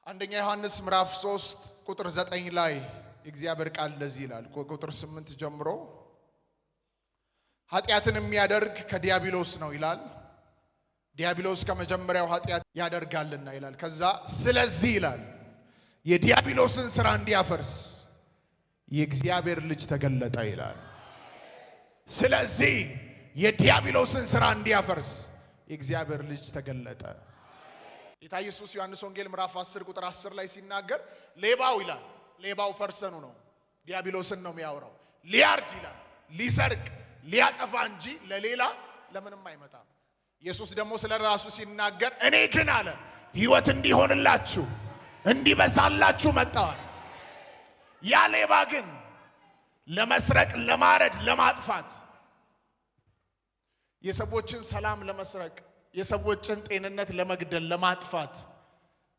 አንደኛ ዮሐንስ ምዕራፍ 3 ቁጥር 9 ላይ የእግዚአብሔር ቃል እንደዚህ ይላል። ቁጥር 8 ጀምሮ ኃጢአትን የሚያደርግ ከዲያብሎስ ነው ይላል። ዲያብሎስ ከመጀመሪያው ኃጢአት ያደርጋልና ይላል። ከዛ ስለዚህ ይላል የዲያብሎስን ሥራ እንዲያፈርስ የእግዚአብሔር ልጅ ተገለጠ ይላል። ስለዚህ የዲያብሎስን ሥራ እንዲያፈርስ የእግዚአብሔር ልጅ ተገለጠ። ጌታ ኢየሱስ ዮሐንስ ወንጌል ምዕራፍ 10 ቁጥር 10 ላይ ሲናገር ሌባው ይላል። ሌባው ፐርሰኑ ነው፣ ዲያብሎስን ነው የሚያወራው። ሊያርድ ይላል፣ ሊሰርቅ፣ ሊያጠፋ እንጂ ለሌላ ለምንም አይመጣም። ኢየሱስ ደግሞ ስለ ራሱ ሲናገር እኔ ግን አለ ሕይወት እንዲሆንላችሁ እንዲበዛላችሁ መጣሁ። ያ ሌባ ግን ለመስረቅ፣ ለማረድ፣ ለማጥፋት፣ የሰዎችን ሰላም ለመስረቅ፣ የሰዎችን ጤንነት ለመግደል፣ ለማጥፋት፣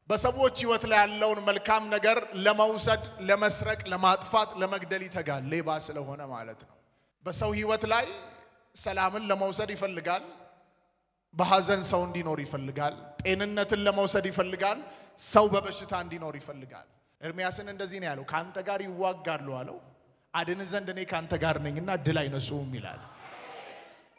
በሰዎች ሕይወት ላይ ያለውን መልካም ነገር ለመውሰድ፣ ለመስረቅ፣ ለማጥፋት፣ ለመግደል ይተጋል። ሌባ ስለሆነ ማለት ነው። በሰው ሕይወት ላይ ሰላምን ለመውሰድ ይፈልጋል። በሐዘን ሰው እንዲኖር ይፈልጋል። ጤንነትን ለመውሰድ ይፈልጋል። ሰው በበሽታ እንዲኖር ይፈልጋል። ኤርምያስን እንደዚህ ነው ያለው፣ ካንተ ጋር ይዋጋሉ አለው፣ አድን ዘንድ እኔ ካንተ ጋር ነኝና ድል አይነሱም ይላል።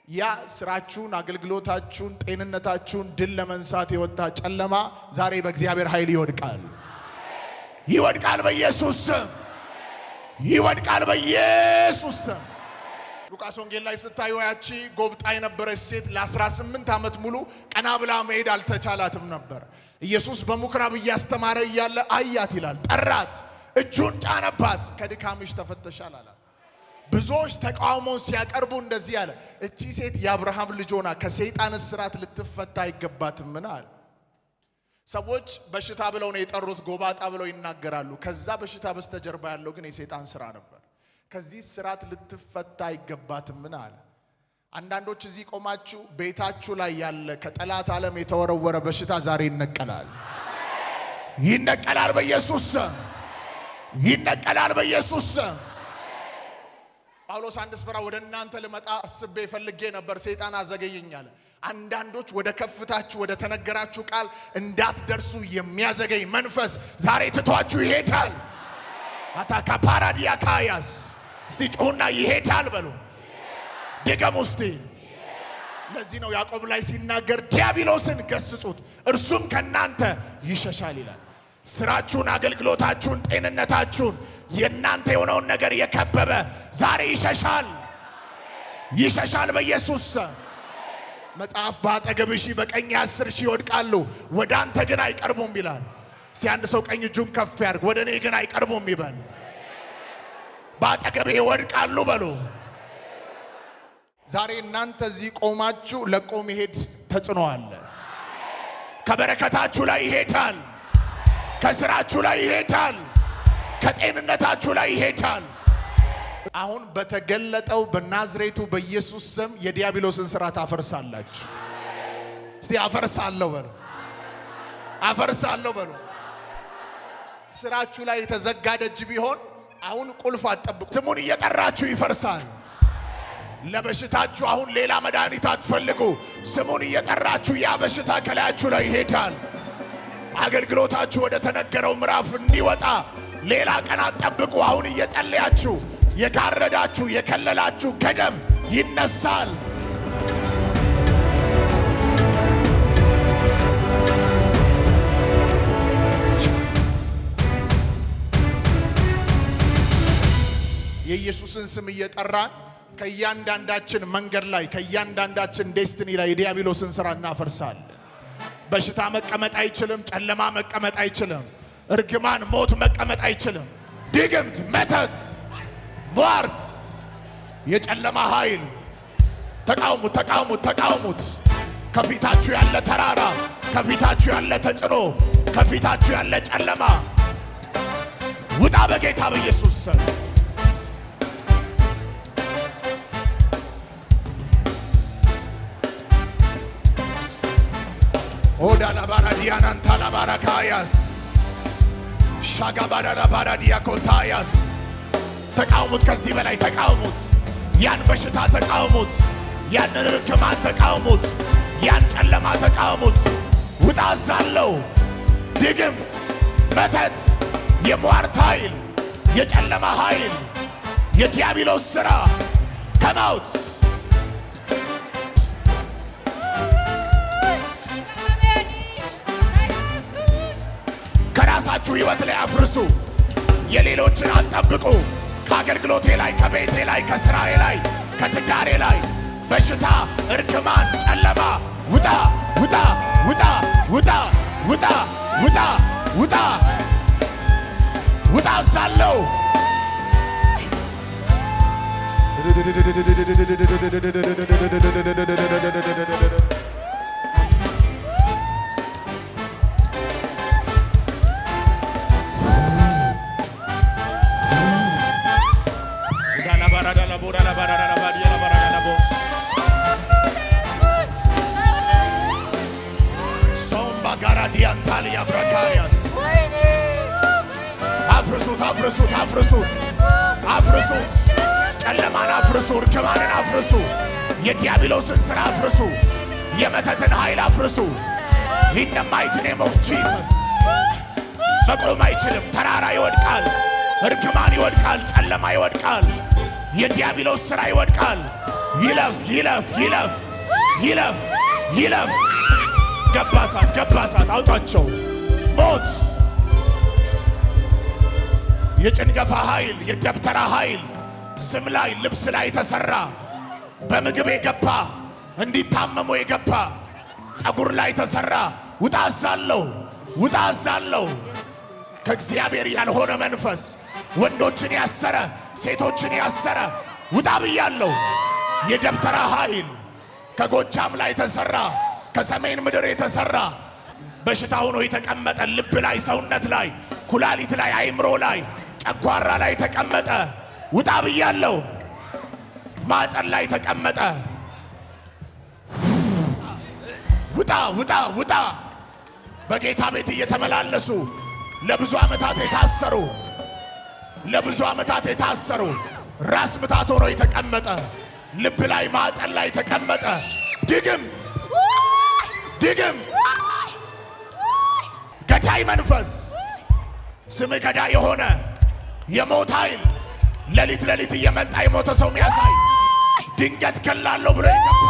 ያ ስራችሁን፣ አገልግሎታችሁን፣ ጤንነታችሁን ድል ለመንሳት የወጣ ጨለማ ዛሬ በእግዚአብሔር ኃይል ይወድቃል። ይወድቃል በኢየሱስ ስም። ይወድቃል በኢየሱስ ስም። ሉቃስ ወንጌል ላይ ስታዩ ያቺ ጎብጣ የነበረች ሴት ለ18 ዓመት ሙሉ ቀና ብላ መሄድ አልተቻላትም ነበር። ኢየሱስ በምኩራብ እያስተማረ እያለ አያት ይላል። ጠራት፣ እጁን ጫነባት፣ ከድካምሽ ተፈተሻል አላት። ብዙዎች ተቃውሞን ሲያቀርቡ እንደዚህ አለ፣ እቺ ሴት የአብርሃም ልጅ ሆና ከሰይጣን እስራት ልትፈታ አይገባትም አለ። ሰዎች በሽታ ብለው ነው የጠሩት፣ ጎባጣ ብለው ይናገራሉ። ከዛ በሽታ በስተጀርባ ያለው ግን የሰይጣን ስራ ነበር። ከዚህ ስራት ልትፈታ አይገባትም አለ። አንዳንዶች እዚህ ቆማችሁ ቤታችሁ ላይ ያለ ከጠላት ዓለም የተወረወረ በሽታ ዛሬ ይነቀላል። ይነቀላል በኢየሱስ ስም። ይነቀላል በኢየሱስ ስም። ጳውሎስ አንድ ስፍራ ወደ እናንተ ልመጣ አስቤ ፈልጌ ነበር፣ ሰይጣን አዘገየኝ አለ። አንዳንዶች ወደ ከፍታችሁ ወደ ተነገራችሁ ቃል እንዳትደርሱ የሚያዘገይ መንፈስ ዛሬ ትቷችሁ ይሄዳል። አታካ ፓራዲያ ካያስ እስቲ ጮህና ይሄዳል በሉ። ድገሙ እስቲ። ለዚህ ነው ያዕቆብ ላይ ሲናገር ዲያብሎስን ገስጹት እርሱም ከናንተ ይሸሻል ይላል። ስራችሁን፣ አገልግሎታችሁን፣ ጤንነታችሁን የናንተ የሆነውን ነገር የከበበ ዛሬ ይሸሻል። ይሸሻል በኢየሱስ ስም። መጽሐፍ በአጠገብሽ በቀኝ 10 ሺህ ይወድቃሉ ወደ አንተ ግን አይቀርቡም ይላል። እስቲ አንድ ሰው ቀኝ እጁን ከፍ ያድርግ፣ ወደ እኔ ግን አይቀርቡም ይበል። በአጠገቤ ይወድቃሉ በሉ። ዛሬ እናንተ እዚህ ቆማችሁ ለቆ መሄድ ተጽዕኖ አለ። ከበረከታችሁ ላይ ይሄዳል። ከስራችሁ ላይ ይሄዳል። ከጤንነታችሁ ላይ ይሄዳል። አሁን በተገለጠው በናዝሬቱ በኢየሱስ ስም የዲያብሎስን ሥራ ታፈርሳላችሁ። እስቲ አፈርሳለሁ በሉ። አፈርሳለሁ በሉ። ስራችሁ ላይ የተዘጋ ደጅ ቢሆን አሁን ቁልፍ አትጠብቁ። ስሙን እየጠራችሁ ይፈርሳል። ለበሽታችሁ አሁን ሌላ መድኃኒት አትፈልጉ። ስሙን እየጠራችሁ ያ በሽታ ከላያችሁ ላይ ይሄዳል። አገልግሎታችሁ ወደ ተነገረው ምዕራፍ እንዲወጣ ሌላ ቀን አትጠብቁ። አሁን እየጸለያችሁ የጋረዳችሁ የከለላችሁ ገደብ ይነሳል። የኢየሱስን ስም እየጠራን ከእያንዳንዳችን መንገድ ላይ ከእያንዳንዳችን ዴስቲኒ ላይ የዲያብሎስን ሥራ እናፈርሳለን። በሽታ መቀመጥ አይችልም። ጨለማ መቀመጥ አይችልም። እርግማን፣ ሞት መቀመጥ አይችልም። ድግምት፣ መተት፣ ሟርት፣ የጨለማ ኃይል ተቃውሙት፣ ተቃውሙት፣ ተቃውሙት። ከፊታችሁ ያለ ተራራ፣ ከፊታችሁ ያለ ተጽዕኖ፣ ከፊታችሁ ያለ ጨለማ ውጣ በጌታ በኢየሱስ ስም። ኦዳ ላባራዲያናን ታላባራካያስ ሻጋባዳ ላባራዲያ ኮታያስ ተቃውሙት። ከዚህ በላይ ተቃውሙት። ያን በሽታ ተቃውሙት። ያን ርክማን ተቃውሙት። ያን ጨለማ ተቃውሙት። ውጣ አዛለው። ድግምት፣ መተት፣ የሟርት ኃይል፣ የጨለማ ኃይል፣ የዲያብሎስ ሥራ ከማውት ከራሳችሁ ሕይወት ላይ አፍርሱ። የሌሎችን አትጠብቁ። ከአገልግሎቴ ላይ፣ ከቤቴ ላይ፣ ከሥራዬ ላይ፣ ከትዳሬ ላይ በሽታ፣ እርግማን፣ ጨለማ ውጣ ውጣ ውጣ ውጣ ውጣ ውጣ ውጣ ውጣ አዛለሁ። አፍርሱት አፍርሱት አፍርሱት አፍርሱት። ጨለማን አፍርሱ፣ እርግማንን አፍርሱ፣ የዲያብሎስን ሥራ አፍርሱ፣ የመተትን ኃይል አፍርሱ። ኢን ዘ ማይቲ ኔም ኦፍ ጂሰስ። መቆም አይችልም። ተራራ ይወድቃል፣ እርግማን ይወድቃል፣ ጨለማ ይወድቃል፣ የዲያብሎስ ሥራ ይወድቃል። ይለፍ ይለፍ ይለፍ ይለፍ ይለፍ። ገባሳት ገባሳት አውጣቸው። ሞት፣ የጭንገፋ ኃይል፣ የደብተራ ኃይል ስም ላይ ልብስ ላይ የተሰራ በምግብ የገባ እንዲታመሙ የገባ ጸጉር ላይ የተሰራ ውጣ አዛለሁ፣ ውጣ አዛለሁ። ከእግዚአብሔር ያልሆነ መንፈስ ወንዶችን ያሰረ ሴቶችን ያሰረ ውጣ ብያለሁ። የደብተራ ኃይል ከጎጃም ላይ የተሰራ ከሰሜን ምድር የተሰራ በሽታ ሆኖ የተቀመጠ ልብ ላይ፣ ሰውነት ላይ፣ ኩላሊት ላይ፣ አይምሮ ላይ፣ ጨጓራ ላይ ተቀመጠ ውጣ ብያለሁ። ማፀን ላይ ተቀመጠ ውጣ ውጣ ውጣ። በጌታ ቤት እየተመላለሱ ለብዙ ዓመታት የታሰሩ ለብዙ ዓመታት የታሰሩ ራስ ምታት ሆኖ የተቀመጠ ልብ ላይ፣ ማፀን ላይ ተቀመጠ ድግምት ድግምት፣ ገዳይ መንፈስ፣ ስም ገዳይ የሆነ የሞት ኃይል ሌሊት ሌሊት እየመጣ የሞተ ሰው የሚያሳይ ድንገት ገላለሁ ብሎ ይገባ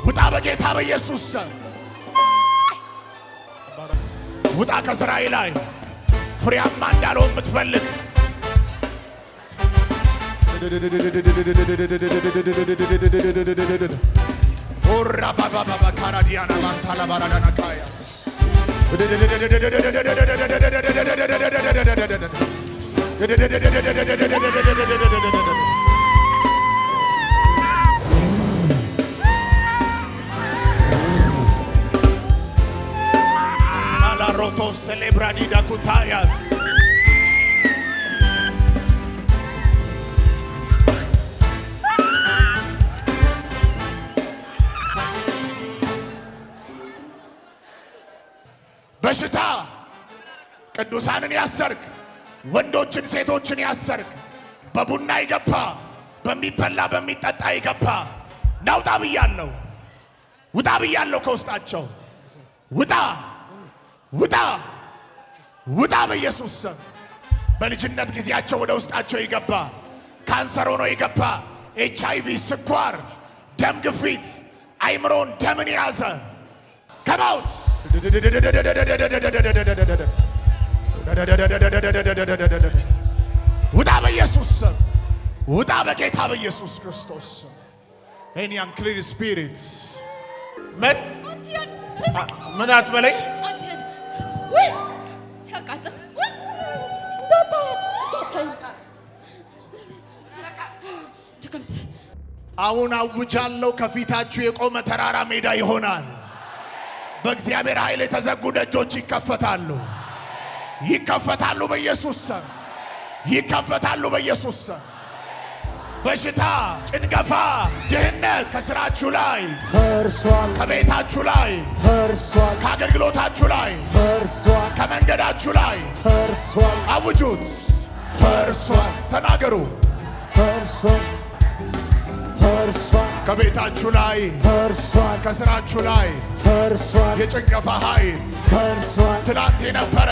ውጣ በጌታ በኢየሱስ ስም ውጣ። ከሥራዬ ላይ ፍሬያማ እንዳልሆን የምትፈልግ ኦራ ባባ ባባ ካራዲያና ማንታላ ባራዳና ካያስ አላሮቶ ሴሌብራዲ ዳኩታያስ በሽታ ቅዱሳንን ያሰርክ፣ ወንዶችን ሴቶችን ያሰርክ፣ በቡና ይገባ፣ በሚበላ በሚጠጣ ይገባ ናውጣ ብያለሁ፣ ውጣ ብያለሁ። ከውስጣቸው ውጣ ውጣ ውጣ በኢየሱስ ስም። በልጅነት ጊዜያቸው ወደ ውስጣቸው ይገባ ካንሰር ሆኖ ይገባ HIV፣ ስኳር፣ ደም ግፊት፣ አይምሮን ደምን የያዘ ከማውት ውጣ በኢየሱስ ስም ውጣ በጌታ በኢየሱስ ክርስቶስ ስም። ኤኒ አንክሊን ስፒሪት ምን አትበለኝ። አሁን አውጃለሁ፣ ከፊታችሁ የቆመ ተራራ ሜዳ ይሆናል። በእግዚአብሔር ኃይል የተዘጉ ደጆች ይከፈታሉ፣ ይከፈታሉ በኢየሱስ ስም፣ ይከፈታሉ በኢየሱስ ስም። በሽታ፣ ጭንገፋ፣ ድህነት ከስራችሁ ላይ ፈርሷል፣ ከቤታችሁ ላይ ፈርሷል፣ ከአገልግሎታችሁ ላይ ፈርሷል፣ ከመንገዳችሁ ላይ ፈርሷል። አውጁት፣ ፈርሷል። ተናገሩ፣ ፈርሷል፣ ፈርሷል። ከቤታችሁ ላይ ፈርሷል፣ ከስራችሁ ላይ ፈርሷል፣ የጭንገፋ ኃይል ፈርሷል፣ ትላንት የነበረ